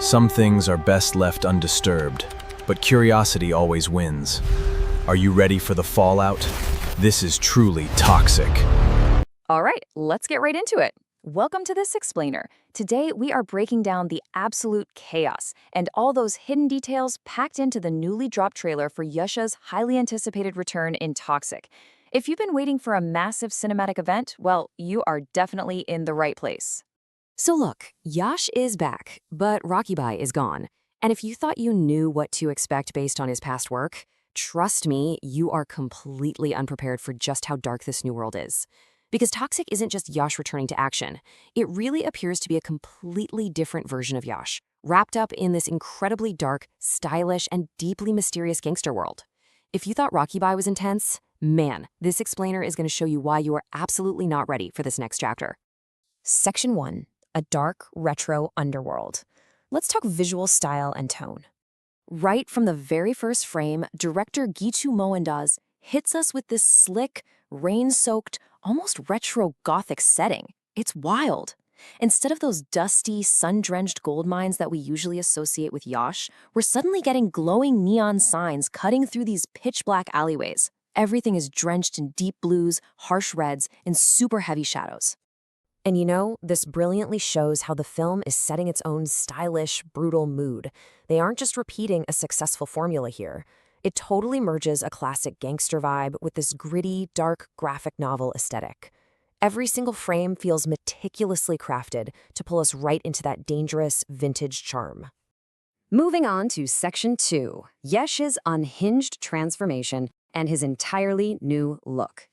Some things are best left undisturbed, but curiosity always wins. Are you ready for the fallout? This is truly toxic. All right, let's get right into it. Welcome to This Explainer. Today, we are breaking down the absolute chaos and all those hidden details packed into the newly dropped trailer for Yash's highly anticipated return in Toxic. If you've been waiting for a massive cinematic event, well, you are definitely in the right place. So look, Yash is back, but Rocky Bai is gone. And if you thought you knew what to expect based on his past work, trust me, you are completely unprepared for just how dark this new world is. Because Toxic isn't just Yash returning to action. It really appears to be a completely different version of Yash, wrapped up in this incredibly dark, stylish, and deeply mysterious gangster world. If you thought Rocky Bai was intense, man, this explainer is going to show you why you are absolutely not ready for this next chapter. Section 1. A dark, retro underworld. Let's talk visual style and tone. Right from the very first frame, director Gitu Mohandas hits us with this slick, rain-soaked, almost retro Gothic setting. It's wild. Instead of those dusty, sun-drenched gold mines that we usually associate with Yash, we're suddenly getting glowing neon signs cutting through these pitch-black alleyways. Everything is drenched in deep blues, harsh reds, and super heavy shadows. And you know, this brilliantly shows how the film is setting its own stylish, brutal mood. They aren't just repeating a successful formula here. It totally merges a classic gangster vibe with this gritty, dark graphic novel aesthetic. Every single frame feels meticulously crafted to pull us right into that dangerous, vintage charm. Moving on to Section 2, Yash's unhinged transformation and his entirely new look.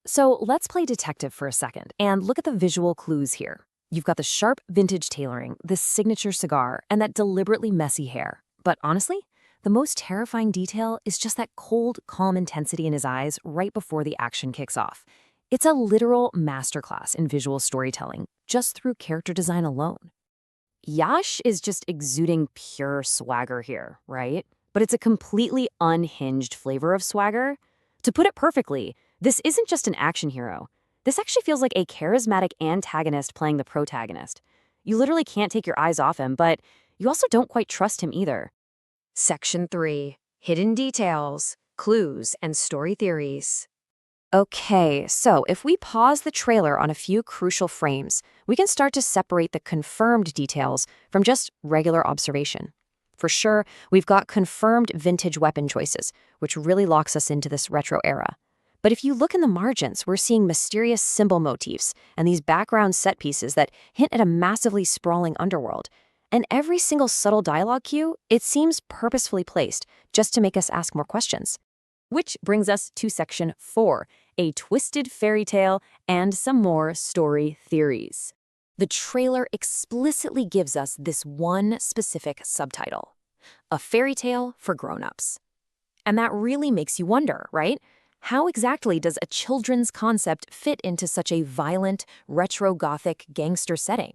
So let's play detective for a second and look at the visual clues here. You've got the sharp vintage tailoring, this signature cigar, and that deliberately messy hair. But honestly, the most terrifying detail is just that cold, calm intensity in his eyes right before the action kicks off. It's a literal masterclass in visual storytelling, just through character design alone. Yash is just exuding pure swagger here, right? But it's a completely unhinged flavor of swagger. To put it perfectly, this isn't just an action hero. This actually feels like a charismatic antagonist playing the protagonist. You literally can't take your eyes off him, but you also don't quite trust him either. Section 3. Hidden details, clues, and story theories. Okay, so if we pause the trailer on a few crucial frames, we can start to separate the confirmed details from just regular observation. For sure, we've got confirmed vintage weapon choices, which really locks us into this retro era. But if you look in the margins, we're seeing mysterious symbol motifs and these background set pieces that hint at a massively sprawling underworld. And every single subtle dialogue cue, it seems purposefully placed just to make us ask more questions. Which brings us to Section 4, a twisted fairy tale and some more story theories. The trailer explicitly gives us this one specific subtitle: a fairy tale for grown-ups. And that really makes you wonder, right? How exactly does a children's concept fit into such a violent, retro-Gothic gangster setting?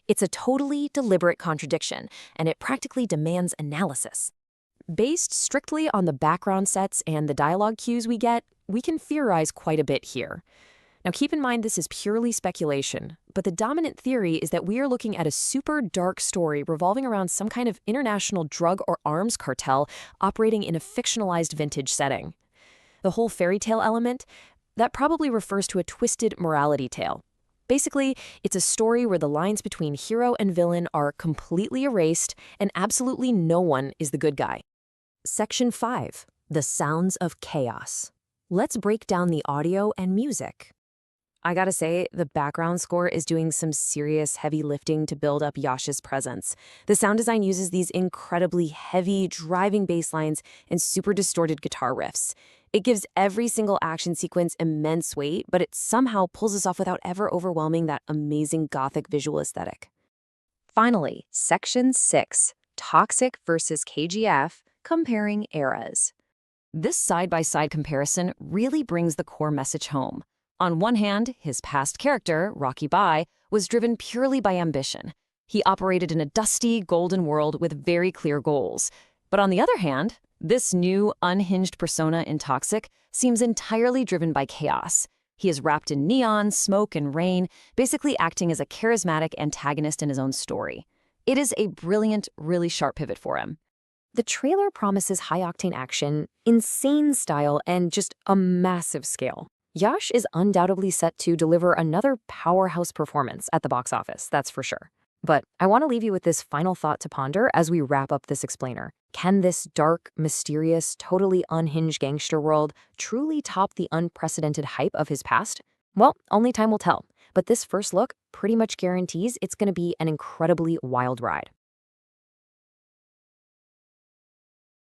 It's a totally deliberate contradiction, and it practically demands analysis. Based strictly on the background sets and the dialogue cues we get, we can theorize quite a bit here. Now keep in mind this is purely speculation, but the dominant theory is that we are looking at a super dark story revolving around some kind of international drug or arms cartel operating in a fictionalized vintage setting. The whole fairy tale element, that probably refers to a twisted morality tale. Basically, it's a story where the lines between hero and villain are completely erased and absolutely no one is the good guy. Section 5. The sounds of chaos. Let's break down the audio and music. I gotta say, the background score is doing some serious heavy lifting to build up Yash's presence. The sound design uses these incredibly heavy, driving bass lines and super distorted guitar riffs. It gives every single action sequence immense weight, but it somehow pulls us off without ever overwhelming that amazing Gothic visual aesthetic. Finally, Section 6, Toxic versus KGF, comparing eras. This side-by-side comparison really brings the core message home. On one hand, his past character, Rocky Bai, was driven purely by ambition. He operated in a dusty, golden world with very clear goals. But on the other hand, this new, unhinged persona in Toxic seems entirely driven by chaos. He is wrapped in neon, smoke, and rain, basically acting as a charismatic antagonist in his own story. It is a brilliant, really sharp pivot for him. The trailer promises high-octane action, insane style, and just a massive scale. Yash is undoubtedly set to deliver another powerhouse performance at the box office, that's for sure. But I want to leave you with this final thought to ponder as we wrap up this explainer. Can this dark, mysterious, totally unhinged gangster world truly top the unprecedented hype of his past? Well, only time will tell. But this first look pretty much guarantees it's going to be an incredibly wild ride.